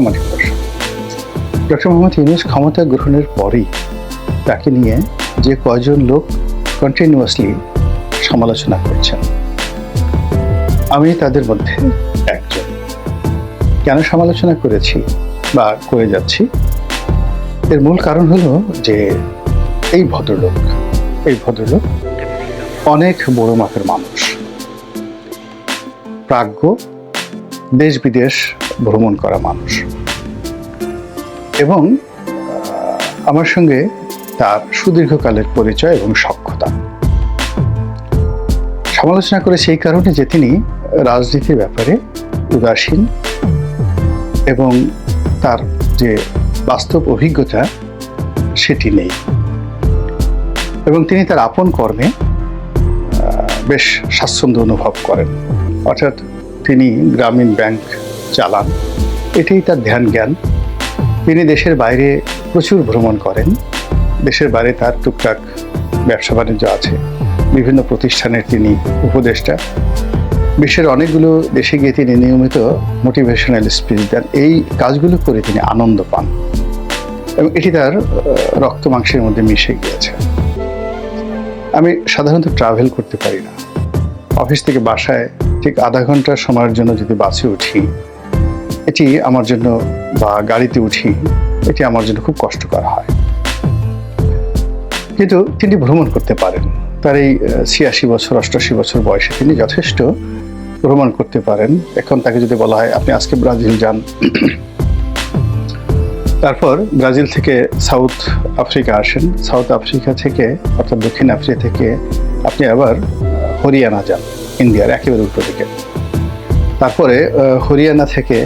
সাংবাদিক দর্শক, ডক্টর মোহাম্মদ ইউনূস ক্ষমতা গ্রহণের পরেই তাকে নিয়ে যে কয়জন লোক কন্টিনিউয়াসলি সমালোচনা করছেন, আমি তাদের মধ্যে একজন। কেন সমালোচনা করেছি বা করে যাচ্ছি, এর মূল কারণ হলো যে এই ভদ্রলোক অনেক বড় মাপের মানুষ, প্রাজ্ঞ, দেশ বিদেশ ভ্রমণ করা মানুষ, এবং আমার সঙ্গে তার সুদীর্ঘকালের পরিচয় এবং সখ্যতা। সমালোচনা করে সেই কারণে যে তিনি রাজনীতির ব্যাপারে উদাসীন এবং তার যে বাস্তব অভিজ্ঞতা সেটি নেই, এবং তিনি তার আপন কর্মে বেশ স্বাচ্ছন্দ্য অনুভব করেন। অর্থাৎ তিনি গ্রামীণ ব্যাংক চালান, এটাই তার ধ্যান জ্ঞান। তিনি দেশের বাইরে প্রচুর ভ্রমণ করেন, দেশের বাইরে তার টুকটাক ব্যবসা বাণিজ্য আছে, বিভিন্ন প্রতিষ্ঠানের তিনি উপদেষ্টা। বিশ্বের অনেকগুলো দেশে গিয়ে তিনি নিয়মিত মোটিভেশনাল স্পিচ দেন। এই কাজগুলো করে তিনি আনন্দ পান এবং এটি তার রক্ত মাংসের মধ্যে মিশে গিয়েছে। আমি সাধারণত ট্রাভেল করতে পারি না। অফিস থেকে বাসায় ঠিক আধা ঘন্টার সময়ের জন্য যদি বাসে উঠি, এটি আমার জন্য, বা গাড়িতে উঠি, এটি আমার জন্য খুব কষ্টকর হয়। কিন্তু তিনি ভ্রমণ করতে পারেন। তার এই 86 বছর 88 বছর বয়সে তিনি যথেষ্ট ভ্রমণ করতে পারেন। এখন তাকে যদি বলা হয় আপনি আজকে ব্রাজিল যান, তারপর ব্রাজিল থেকে সাউথ আফ্রিকা আসেন, সাউথ আফ্রিকা থেকে অর্থাৎ দক্ষিণ আফ্রিকা থেকে আপনি আবার হরিয়ানা যান, ইন্ডিয়ার একেবারে উল্টো দিকে, তারপরে হরিয়ানা থেকে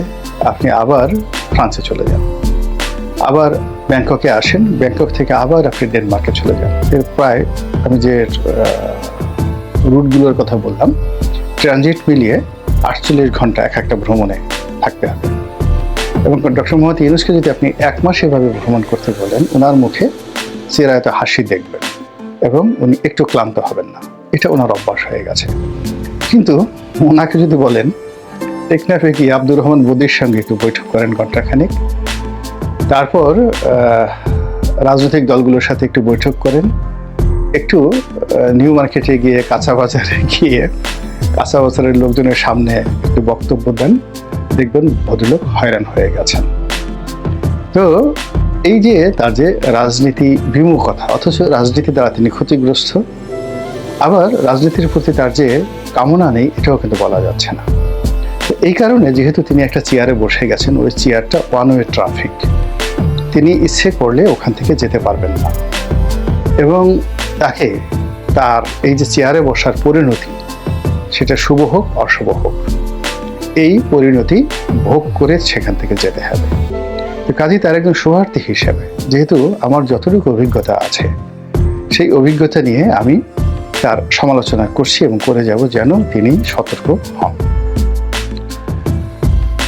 আপনি আবার ফ্রান্সে চলে যান, আবার ব্যাংককে আসেন, ব্যাংকক থেকে আবার আপনি ডেনমার্কে চলে যান। এর প্রায় আমি যে রুটগুলোর কথা বললাম, ট্রানজিট মিলিয়ে 48 ঘন্টা এক একটা ভ্রমণে থাকতে হবে। এবং ডক্টর মোহাম্মদ ইউনূসকে যদি আপনি 1 মাস এভাবে ভ্রমণ করতে বলেন, ওনার মুখে চেহারায় হাসি দেখবেন এবং উনি একটু ক্লান্ত হবেন না। এটা ওনার অভ্যাস হয়ে গেছে। কিন্তু ওনাকে যদি বলেন টেকনাফে কি আব্দুর রহমান বদির সঙ্গে একটু বৈঠক করেন ঘণ্টাখানেক, তারপর রাজনৈতিক দলগুলোর সাথে একটু বৈঠক করেন, একটু নিউ মার্কেটে গিয়ে কাঁচা বাজারে গিয়ে কাঁচা বাজারের লোকজনের সামনে একটু বক্তব্য দেন, দেখবেন ভদ্রলোক হয়রান হয়ে গেছেন। তো এই যে তার যে রাজনীতি বিমুখতা, অথচ রাজনীতি দ্বারা তিনি ক্ষতিগ্রস্ত, আবার রাজনীতির প্রতি তার যে কামনা নেই, এটাও কিন্তু বলা যাচ্ছে না। তো এই কারণে যেহেতু তিনি একটা চেয়ারে বসে গেছেন, ওই চেয়ারটা ওয়ান ওয়ে ট্রাফিক, তিনি ইচ্ছে করলে ওখান থেকে যেতে পারবেন না, এবং তাকে তার এই যে চেয়ারে বসার পরিণতি, সেটা শুভ হোক অশুভ হোক, এই পরিণতি ভোগ করে সেখান থেকে যেতে হবে। তো কাজেই তার একজন শোভার্থী হিসেবে, যেহেতু আমার যতটুকু অভিজ্ঞতা আছে, সেই অভিজ্ঞতা নিয়ে আমি তার সমালোচনা করছি এবং করে যাব, যেন তিনি সতর্ক হন।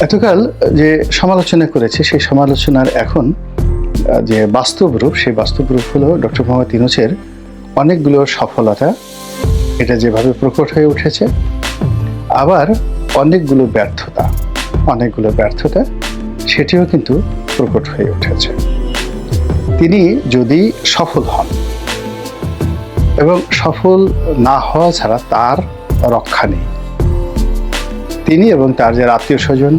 এতকাল যে সমালোচনা করেছে, সেই সমালোচনার এখন যে বাস্তব রূপ, সেই বাস্তব রূপ হলো ডক্টর মোহাম্মদ ইউনূসের অনেকগুলো সফলতা, এটা যেভাবে প্রকট হয়ে উঠেছে, আবার অনেকগুলো ব্যর্থতা সেটিও কিন্তু প্রকট হয়ে উঠেছে। তিনি যদি সফল হন, এবং সফল না হওয়া ছাড়া তার রক্ষা নেই, তিনি এবং তার যারা আত্মীয় স্বজন,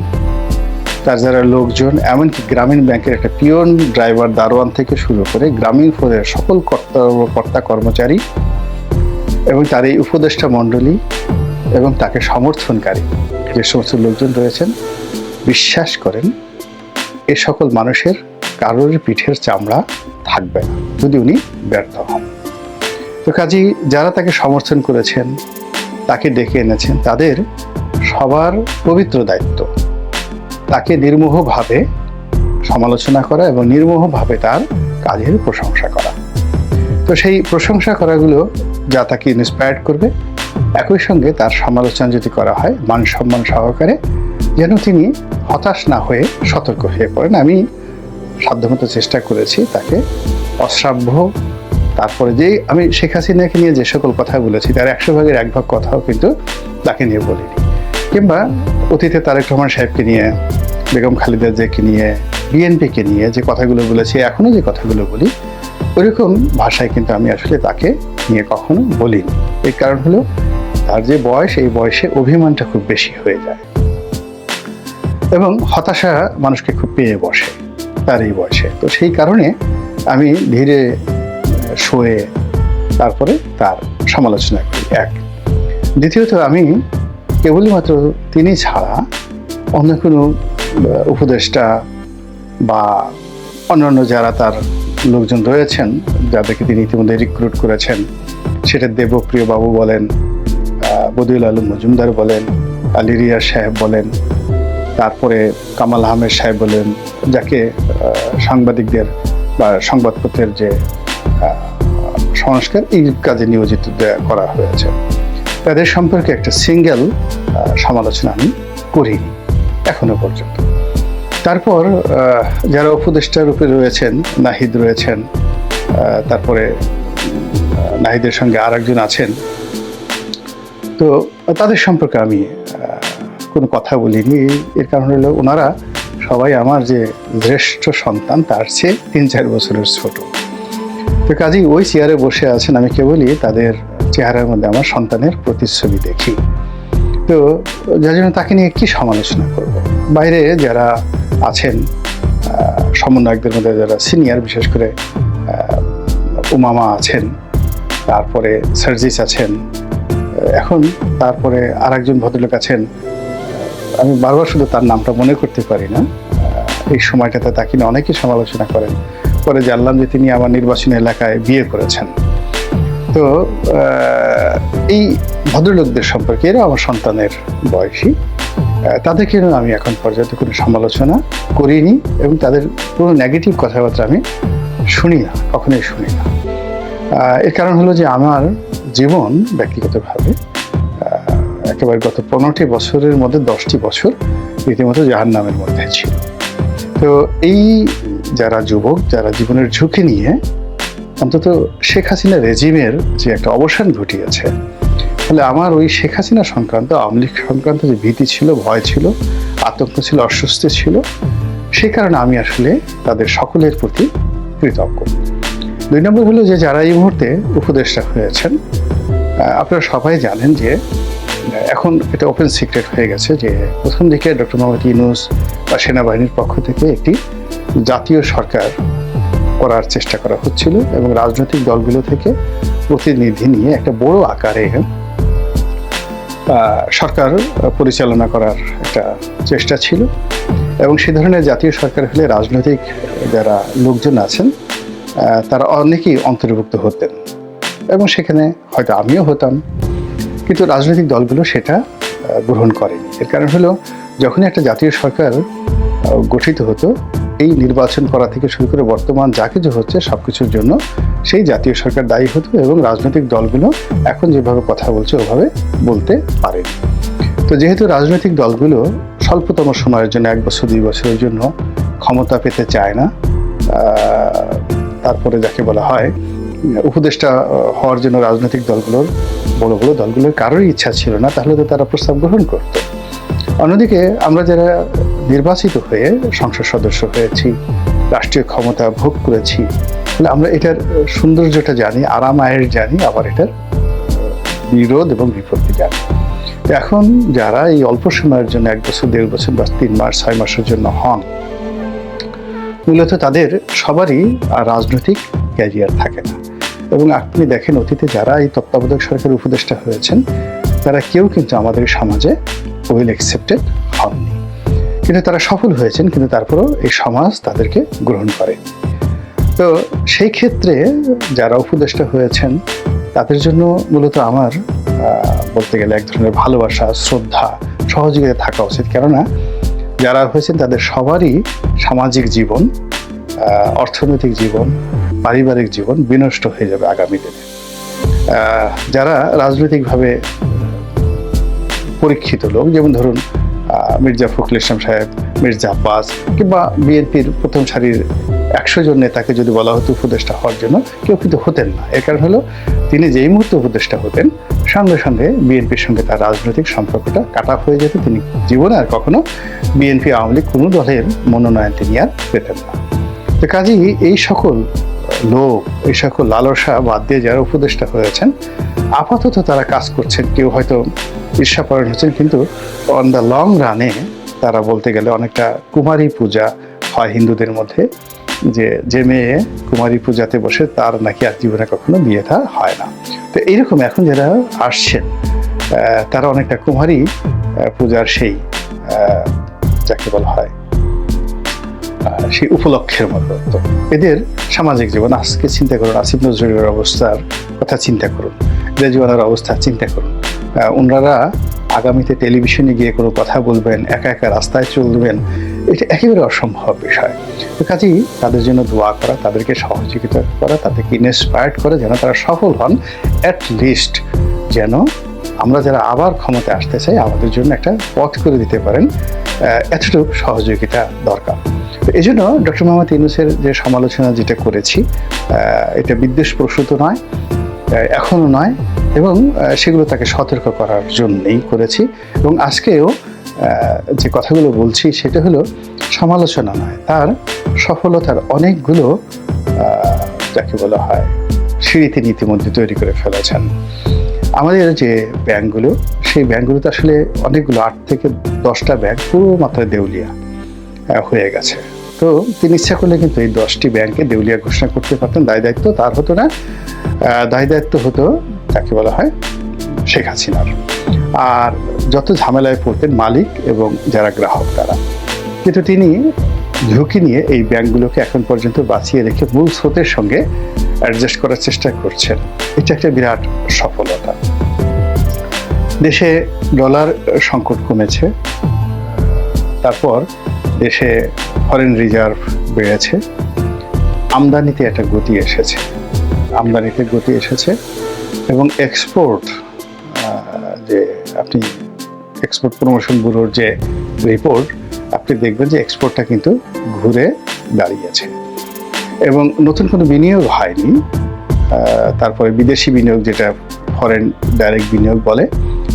তার যারা লোকজন, এমনকি গ্রামীণ ব্যাংকের একটা পিয়ন, ড্রাইভার, দারোয়ান থেকে শুরু করে গ্রামীণ ফোনের সকল কর্তা কর্মচারী এবং তার এই উপদেষ্টা মণ্ডলী এবং তাকে সমর্থনকারী যে সমস্ত লোকজন রয়েছেন, বিশ্বাস করেন এ সকল মানুষের কারোর পিঠের চামড়া থাকবে না যদি উনি ব্যর্থ হন। তো কাজেই যারা তাকে সমর্থন করেছেন, তাকে ডেকে এনেছেন, তাদের সবার পবিত্র দায়িত্ব তাকে নির্মোহভাবে সমালোচনা করা এবং নির্মোহভাবে তার কাজের প্রশংসা করা। তো সেই প্রশংসা করাগুলো যা তাকে ইন্সপায়ার্ড করবে, একই সঙ্গে তার সমালোচনা যদি করা হয় মান সম্মান সহকারে, যেন তিনি হতাশ না হয়ে সতর্ক হয়ে পড়েন। আমি সাধ্যমতো চেষ্টা করেছি তাকে অশ্রাব্য, তারপরে যে আমি শেখ হাসিনাকে নিয়ে যে সকল কথা বলেছি, তার 100 ভাগের 1 ভাগ কথাও কিন্তু তাকে নিয়ে বলিনি। কিংবা অতীতে তারেক রহমান সাহেবকে নিয়ে, বেগম খালেদা জিয়াকে নিয়ে, বিএনপিকে নিয়ে যে কথাগুলো বলেছি, এখনো যে কথাগুলো বলি, ওইরকম ভাষায় কিন্তু আমি আসলে তাকে নিয়ে কখনো বলিনি। এর কারণ হলো তার যে বয়স, এই বয়সে অভিমানটা খুব বেশি হয়ে যায় এবং হতাশা মানুষকে খুব পেয়ে বসে তার এই বয়সে। তো সেই কারণে আমি ধীরে সয়ে তারপরে তার সমালোচনা করি। এক, দ্বিতীয়ত আমি কেবলই মাত্র তিনি ছাড়া অন্য কোনো উপদেষ্টা বা অন্যান্য যারা তার লোকজন রয়েছেন, যাদেরকে তিনি ইতিমধ্যে রিক্রুট করেছেন, সেটা দেবপ্রিয় বাবু বলেন, বদিউল আলম মজুমদার বলেন, আলী রিয়াজ সাহেব বলেন, তারপরে কামাল আহমেদ সাহেব বলেন, যাকে সাংবাদিকদের বা সংবাদপত্রের যে সংস্কার এই কাজে নিয়োজিত করা হয়েছে, তাদের সম্পর্কে একটা সিঙ্গেল সমালোচনা আমি করিনি এখনো পর্যন্ত। তারপর যারা উপদেষ্টা রূপে রয়েছেন, নাহিদ রয়েছেন, তারপরে নাহিদের সঙ্গে আর একজন আছেন, তো তাদের সম্পর্কে আমি কোনো কথা বলিনি। এর কারণ হলো ওনারা সবাই আমার যে জ্যেষ্ঠ সন্তান তার চেয়ে 3-4 বছরের ছোট। তো কাজেই ওই চেয়ারে বসে আছেন, আমি কেবলই তাদের চেহারার মধ্যে আমার সন্তানের প্রতিচ্ছবি দেখি। তো যার জন্য তাকে নিয়ে কি সমালোচনা করব। বাইরে যারা আছেন সমন্বয়কদের মধ্যে যারা সিনিয়র, বিশেষ করে উমামা আছেন, তারপরে সার্জিস আছেন, এখন তারপরে আর একজন ভদ্রলোক আছেন, আমি বারবার শুধু তার নামটা মনে করতে পারি না। এই সময়টাতে তাকে নিয়ে অনেকেই সমালোচনা করেন। পরে জানলাম যে তিনি আমার নির্বাচনী এলাকায় বিয়ে করেছেন। তো এই ভদ্রলোকদের সম্পর্কে, এরা আমার সন্তানের বয়সী, তাদেরকে আমি এখন পর্যন্ত কোনো সমালোচনা করিনি এবং তাদের কোনো নেগেটিভ কথাবার্তা আমি শুনি না, কখনোই শুনি না। এর কারণ হলো যে আমার জীবন ব্যক্তিগতভাবে একেবারে গত 15টি বছরের মধ্যে 10টি বছর রীতিমতো জাহান্নামের মধ্যে ছিল। তো এই যারা যুবক, যারা জীবনের ঝুঁকি নিয়ে অন্তত শেখ হাসিনা রেজিমের যে একটা অবসান ঘটিয়েছে, ফলে আমার ওই শেখ হাসিনা সংক্রান্ত, আওয়ামী লীগ সংক্রান্ত যে ভীতি ছিল, ভয় ছিল, আতঙ্ক ছিল, অস্বস্তি ছিল, সেই কারণে আমি আসলে তাদের সকলের প্রতি কৃতজ্ঞ। 2 নম্বর হলো যে যারা এই মুহূর্তে উপদেষ্টা হয়েছেন, আপনারা সবাই জানেন যে এখন এটা ওপেন সিক্রেট হয়ে গেছে যে প্রথম দিকে ডক্টর মোহাম্মদ ইউনূস বা সেনাবাহিনীর পক্ষ থেকে একটি জাতীয় সরকার করার চেষ্টা করা হচ্ছিল এবং রাজনৈতিক দলগুলো থেকে প্রতিনিধি নিয়ে একটা বড় আকারে সরকার পরিচালনা করার একটা চেষ্টা ছিল। এবং সে ধরনের জাতীয় সরকার হলে রাজনৈতিক যারা লোকজন আছেন তারা অনেকেই অন্তর্ভুক্ত হতেন এবং সেখানে হয়তো আমিও হতাম, কিন্তু রাজনৈতিক দলগুলো সেটা গ্রহণ করেনি। এর কারণ হলো যখনই একটা জাতীয় সরকার গঠিত হতো, এই নির্বাচন করা থেকে শুরু করে বর্তমান যা কিছু হচ্ছে সব কিছুর জন্য সেই জাতীয় সরকার দায়ী হতো এবং রাজনৈতিক দলগুলো এখন যেভাবে কথা বলছে ওভাবে বলতে পারেনি। তো যেহেতু রাজনৈতিক দলগুলো স্বল্পতম সময়ের জন্য 1 বছর 2 বছরের জন্য ক্ষমতা পেতে চায় না, তারপরে যাকে বলা হয় উপদেষ্টা হওয়ার জন্য রাজনৈতিক দলগুলোর, বড় বড় দলগুলোর কারোরই ইচ্ছা ছিল না, তাহলে তো তারা প্রস্তাব গ্রহণ করত। অন্যদিকে আমরা যারা নির্বাচিত হয়ে সংসদ সদস্য হয়েছি, রাষ্ট্রীয় ক্ষমতা ভোগ করেছি, তাহলে আমরা এটার সৌন্দর্যটা জানি, আরাম আয়ের জানি, আবার এটার বিরোধ এবং বিপত্তি জানি। এখন যারা এই অল্প সময়ের জন্য 1 বছর 1.5 বছর বা 3 মাস 6 মাসের জন্য হন, মূলত তাদের সবারই রাজনৈতিক ক্যারিয়ার থাকে না। এবং আপনি দেখেন অতীতে যারা এই তত্ত্বাবধায়ক সরকারের উপদেষ্টা হয়েছেন তারা কেউ কিন্তু আমাদের সমাজে ওয়েল অ্যাকসেপ্টেড হননি, কিন্তু তারা সফল হয়েছেন, কিন্তু তারপরেও এই সমাজ তাদেরকে গ্রহণ করে। তো সেই ক্ষেত্রে যারা উপদেষ্টা হয়েছেন তাদের জন্য মূলত আমার বলতে গেলে এক ধরনের ভালোবাসা, শ্রদ্ধা, সহযোগিতা থাকা উচিত। কেননা যারা হয়েছেন তাদের সবারই সামাজিক জীবন, অর্থনৈতিক জীবন, পারিবারিক জীবন বিনষ্ট হয়ে যাবে আগামী দিনে। যারা রাজনৈতিকভাবে পরীক্ষিত লোক, যেমন ধরুন মির্জা ফখরুল ইসলাম সাহেব, মির্জা আব্বাস, কিংবা বিএনপির প্রথম সারির 100 জন নেতাকে যদি বলা হতো উপদেষ্টা হওয়ার জন্য, কেউ কিন্তু হতেন না। এর কারণ হলো তিনি যেই মুহূর্তে উপদেষ্টা হতেন, সঙ্গে সঙ্গে বিএনপির সঙ্গে তার রাজনৈতিক সম্পর্কটা কাটা হয়ে যেত। তিনি জীবনে আর কখনো বিএনপি আওয়ামী লীগ কোনো দলের মনোনয়ন তিনি আর পেতেন না। তো কাজেই এই সকল লোক, এই সকল লালসা বাদ দিয়ে যারা উপদেষ্টা হয়েছেন, আপাতত তারা কাজ করছেন, কেউ হয়তো ঈর্ষাপরায়ণ হচ্ছেন, কিন্তু অন দ্য লং রানে তারা বলতে গেলে অনেকটা কুমারী পূজা হয় হিন্দুদের মধ্যে, যে মেয়ে কুমারী পূজাতে বসে তার নাকি আর জীবনে কখনো বিয়ে থা হয় না। তো এইরকম এখন যারা আসছেন তারা অনেকটা কুমারী পূজার সেই যাকে বলা হয় সেই উপলক্ষের মতো। তো এদের সামাজিক জীবন আজকে চিন্তা করুন, আসিফ নজরুলের অবস্থার কথা চিন্তা করুন, রেজওয়ানার অবস্থা চিন্তা করুন। ওনারা আগামীতে টেলিভিশনে গিয়ে কোনো কথা বলবেন, একা একা রাস্তায় চলবেন, এটা একেবারে অসম্ভব বিষয়। তো কাজেই তাদের জন্য দোয়া করা, তাদেরকে সহযোগিতা করা, তাদেরকে ইন্সপায়ার্ড করে যেন তারা সফল হন, অ্যাট লিস্ট যেন আমরা যারা আবার ক্ষমতায় আসতে চাই আমাদের জন্য একটা পথ করে দিতে পারেন, এতটুকু সহযোগিতা দরকার। তো এই জন্য ডক্টর মোহাম্মদ ইউনূসের যে সমালোচনা যেটা করেছি, এটা বিদ্বেষপ্রসূত নয়, এখনও নয়, এবং সেগুলো তাকে সতর্ক করার জন্যই করেছি। এবং আজকেও যে কথাগুলো বলছি সেটা হলো সমালোচনা নয়, তার সফলতার অনেকগুলো যাকে বলা হয় সিঁড়িতে ইতিমধ্যে তৈরি করে ফেলেছেন। আমাদের যে ব্যাংকগুলো, সেই ব্যাংকগুলোতে আসলে অনেকগুলো 8 থেকে 10টা ব্যাংক পুরো মাত্রায় দেউলিয়া হয়ে গেছে। তো তিনি ইচ্ছা করলে কিন্তু এই 10টি ব্যাংকে দেউলিয়া ঘোষণা করতে পারতেন, দায় দায়িত্ব তার হতো না, দায় দায়িত্ব হতো তাকে বলা হয় শেখ হাসিনার। আর যত ঝামেলায় পড়তেন মালিক এবং যারা গ্রাহক তারা। কিন্তু তিনি ঝুঁকি নিয়ে এই ব্যাংকগুলোকে এখন পর্যন্ত বাঁচিয়ে রেখে মূল স্রোতের সঙ্গে অ্যাডজাস্ট করার চেষ্টা করছেন। এটা একটা বিরাট সফলতা। দেশে ডলার সংকট কমেছে, তারপর দেশে ফরেন রিজার্ভ বেড়েছে, আমদানিতে একটা গতি এসেছে, এবং এক্সপোর্ট যে আপনি এক্সপোর্ট প্রমোশন ব্যুরোর যে রিপোর্ট, আপনি দেখবেন যে এক্সপোর্টটা কিন্তু ঘুরে দাঁড়িয়েছে এবং নতুন কোনো বিনিয়োগ হয়নি। তারপরে বিদেশি বিনিয়োগ, যেটা ফরেন ডাইরেক্ট বিনিয়োগ বলে,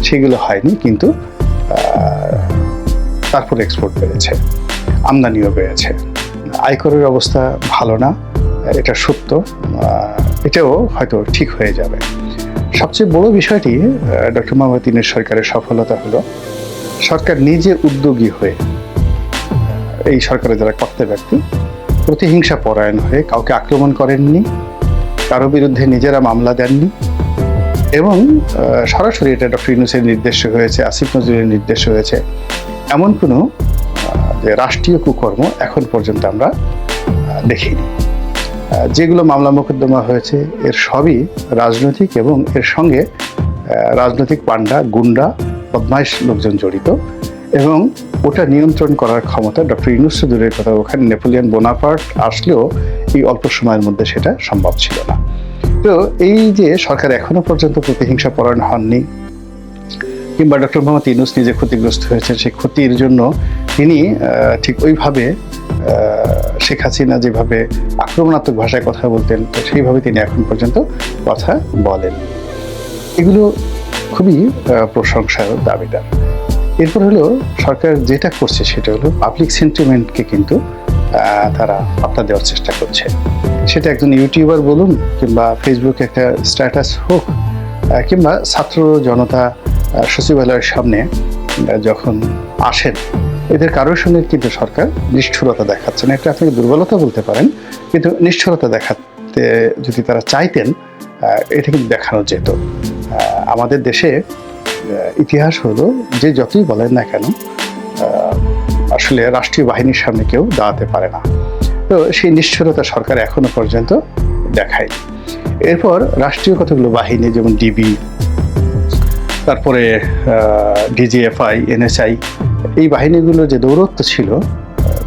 সেগুলো হয়নি, কিন্তু তারপর এক্সপোর্ট বেড়েছে, আমদানিও বেড়েছে। আয়করের অবস্থা ভালো না, এটা সত্য, এটাও হয়তো ঠিক হয়ে যাবে। সবচেয়ে বড় বিষয়টি ডক্টর মোহাম্মদ ইউনূস সরকারের সফলতা হলো সরকার নিজে উদ্যোগী হয়ে, এই সরকারের যারা কর্তা ব্যক্তি, প্রতিহিংসা পরায়ণ হয়ে কাউকে আক্রমণ করেননি, কারো বিরুদ্ধে নিজেরা মামলা দেননি, এবং সরাসরি এটা ডক্টর ইউনূসের নির্দেশে হয়েছে, আসিফ নজরুলের নির্দেশে হয়েছে, এমন কোনো যে রাষ্ট্রীয় কুকর্ম এখন পর্যন্ত আমরা দেখিনি। যেগুলো মামলা মোকদ্দমা হয়েছে এর সবই রাজনৈতিক, এবং এর সঙ্গে রাজনৈতিক পান্ডা, গুন্ডা, বদমাইশ লোকজন জড়িত, এবং ওটা নিয়ন্ত্রণ করার ক্ষমতা ডক্টর ইউনূস দূরের কথা, ওখানে নেপোলিয়ন বোনাপার্ট আসলেও এই অল্প সময়ের মধ্যে সেটা সম্ভব ছিল না। তো এই যে সরকার এখনো পর্যন্ত প্রতিহিংসা পরায়ণ হননি, কিংবা ডক্টর মোহাম্মদ ইউনূস নিজে ক্ষতিগ্রস্ত হয়েছেন, সেই ক্ষতির জন্য তিনি ঠিক ওইভাবে শেখ হাসিনা যেভাবে আক্রমণাত্মক ভাষায় কথা বলতেন, তো সেইভাবে তিনি এখন পর্যন্ত কথা বলেন। এগুলো খুবই প্রশংসার দাবিদার। এরপর হলো সরকার যেটা করছে সেটা হলো পাবলিক সেন্টিমেন্টকে কিন্তু তারা পাত্তা দেওয়ার চেষ্টা করছে। সেটা একজন ইউটিউবার বলুন, কিংবা ফেসবুকে একটা স্ট্যাটাস হোক, কিংবা ছাত্র জনতা সচিবালয়ের সামনে যখন আসেন, এদের কারোর সঙ্গে কিন্তু সরকার নিষ্ঠুরতা দেখাচ্ছে না। এটা আপনি দুর্বলতা বলতে পারেন, কিন্তু নিষ্ঠুরতা দেখাতে যদি তারা চাইতেন, এটা কিন্তু দেখানো যেত। আমাদের দেশে ইতিহাস হলো যে যতই বলেন না কেন, আসলে রাষ্ট্রীয় বাহিনীর সামনে কেউ দাঁড়াতে পারে না। তো সেই নিষ্ঠুরতা সরকার এখনো পর্যন্ত দেখায়নি। এরপর রাষ্ট্রীয় কতগুলো বাহিনী, যেমন ডিবি, তারপরে ডিজিএফআই, এনএসআই, এই বাহিনীগুলো যে দৌরত্ব ছিল,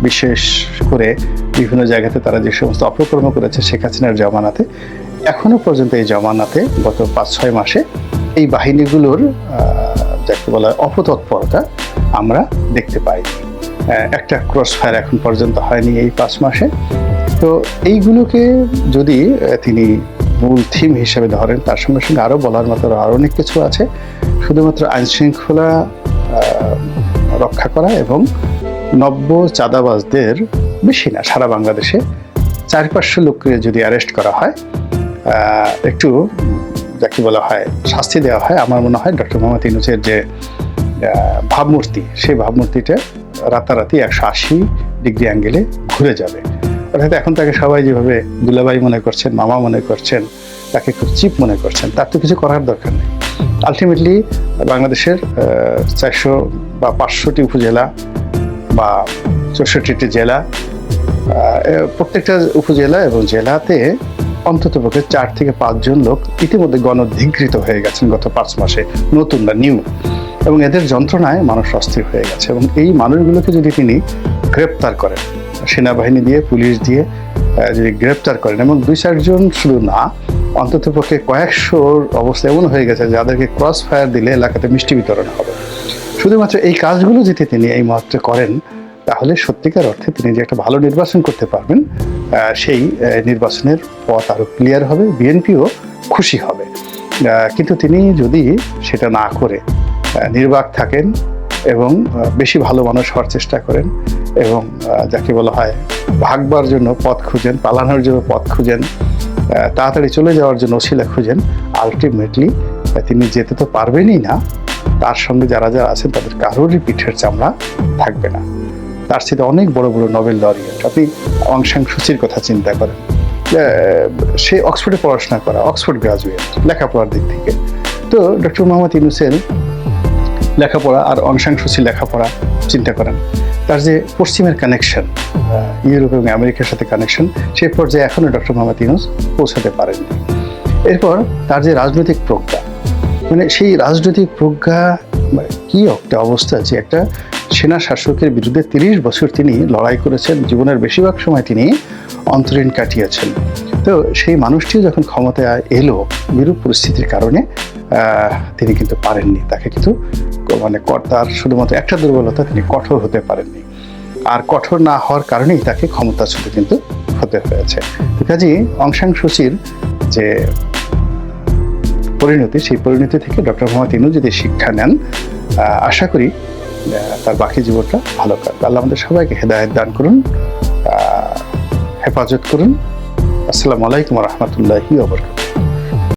বিশেষ করে বিভিন্ন জায়গাতে তারা যে সমস্ত অপকর্ম করেছে শেখ হাসিনার জমানাতে, এখনো পর্যন্ত এই জমানাতে গত 5-6 মাসে এই বাহিনীগুলোর যাকে বলা হয় অপতৎপরতা আমরা দেখতে পাই। একটা ক্রস ফায়ার এখন পর্যন্ত হয়নি এই 5 মাসে। তো এইগুলোকে যদি তিনি মূল থিম হিসেবে ধরেন, তার সঙ্গে সঙ্গে আরও বলার মতো আরও অনেক কিছু আছে। শুধুমাত্র আইনশৃঙ্খলা রক্ষা করা এবং নব্য চাঁদাবাজদের, বেশি না, সারা বাংলাদেশে 400-500 লোককে যদি অ্যারেস্ট করা হয়, একটু যাকে বলা হয় শাস্তি দেওয়া হয়, আমার মনে হয় ডক্টর মোহাম্মদ ইউনূসের যে ভাবমূর্তি, সেই ভাবমূর্তিটা রাতারাতি 180 ডিগ্রি অ্যাঙ্গেলে ঘুরে যাবে। অর্থাৎ এখন তাকে সবাই যেভাবে দুলাভাই মনে করছেন, মামা মনে করছেন, তাকে খুব চিপ মনে করছেন, তার তো কিছু করার দরকার নেই। আলটিমেটলি বাংলাদেশের 400 বা 500টি উপজেলা বা 64টি জেলা, প্রত্যেকটা উপজেলা এবং জেলাতে অন্ততপক্ষে 4 থেকে 5 জন লোক ইতিমধ্যে গণধিকৃত হয়ে গেছেন গত 5 মাসে, নতুন না নিউ, এবং এদের যন্ত্রণায় মানুষ অস্থির হয়ে গেছে। এবং এই মানুষগুলোকে যদি তিনি গ্রেপ্তার করেন, সেনাবাহিনী দিয়ে, পুলিশ দিয়ে যদি গ্রেপ্তার করেন, এবং 2-4 জন শুধু না, অন্ততপক্ষে কয়েকশোর অবস্থা এমন হয়ে গেছে যাদেরকে ক্রস ফায়ার দিলে এলাকাতে মিষ্টি বিতরণ হবে, শুধুমাত্র এই কাজগুলো যদি তিনি এই মুহূর্তে করেন, তাহলে সত্যিকার অর্থে তিনি যে একটা ভালো নির্বাচন করতে পারবেন, সেই নির্বাচনের পথ আরও ক্লিয়ার হবে, বিএনপিও খুশি হবে। কিন্তু তিনি যদি সেটা না করে নির্বাক থাকেন এবং বেশি ভালো মানুষ হওয়ার চেষ্টা করেন এবং যাকে বলা হয় ভাগবার জন্য পথ খুঁজেন, পালানোর জন্য পথ খুঁজেন, তাড়াতাড়ি চলে যাওয়ার জন্য ওসিলা খুঁজেন, আলটিমেটলি তিনি যেতে তো পারবেনই না, তার সঙ্গে যারা যারা আছেন তাদের কারোরই পিঠের চামড়া থাকবে না। তার সাথে অনেক বড় বড় নোবেল লরিয়েট, আপনি অং সান সুচির কথা চিন্তা করেন, সে অক্সফোর্ডে পড়াশোনা করা, অক্সফোর্ড গ্রাজুয়েট লেখাপড়ার দিক থেকে। তো ডক্টর মোহাম্মদ ইউনূসের লেখাপড়া আর অং সান সুচির লেখাপড়া চিন্তা করেন, তার যে পশ্চিমের কানেকশন, ইউরোপ এবং আমেরিকার সাথে কানেকশন, সেই পর্যায়ে এখনও ডক্টর মোহাম্মদ ইউনূস পৌঁছাতে পারেননি। এরপর তার যে রাজনৈতিক প্রজ্ঞা, মানে সেই রাজনৈতিক প্রজ্ঞা কি একটা অবস্থা, যে একটা সেনা শাসকের বিরুদ্ধে 30 বছর তিনি লড়াই করেছেন, জীবনের বেশিরভাগ সময় তিনি অন্তরীণ কাটিয়েছেন। তো সেই মানুষটিও যখন ক্ষমতায় এলো, বিরূপ পরিস্থিতির কারণে তিনি কিন্তু পারেননি, তাকে কিন্তু মানে তার শুধুমাত্র একটা দুর্বলতা, তিনি কঠোর হতে পারেননি, আর কঠোর না হওয়ার কারণেই তাকে ক্ষমতাচ্যুত কিন্তু হতে হয়েছে। কাজেই অং সান সুচির যে পরিণতি, সেই পরিণতি থেকে ডক্টর মোহাম্মদ ইউনূস যদি শিক্ষা নেন, আশা করি তার বাকি জীবনটা ভালো কাটবে। আল্লাহ আমাদের সবাইকে হেদায়েত দান করুন, হেফাজত করুন। আসসালামু আলাইকুম ওয়া রাহমাতুল্লাহি ওয়া বারাকাতুহু।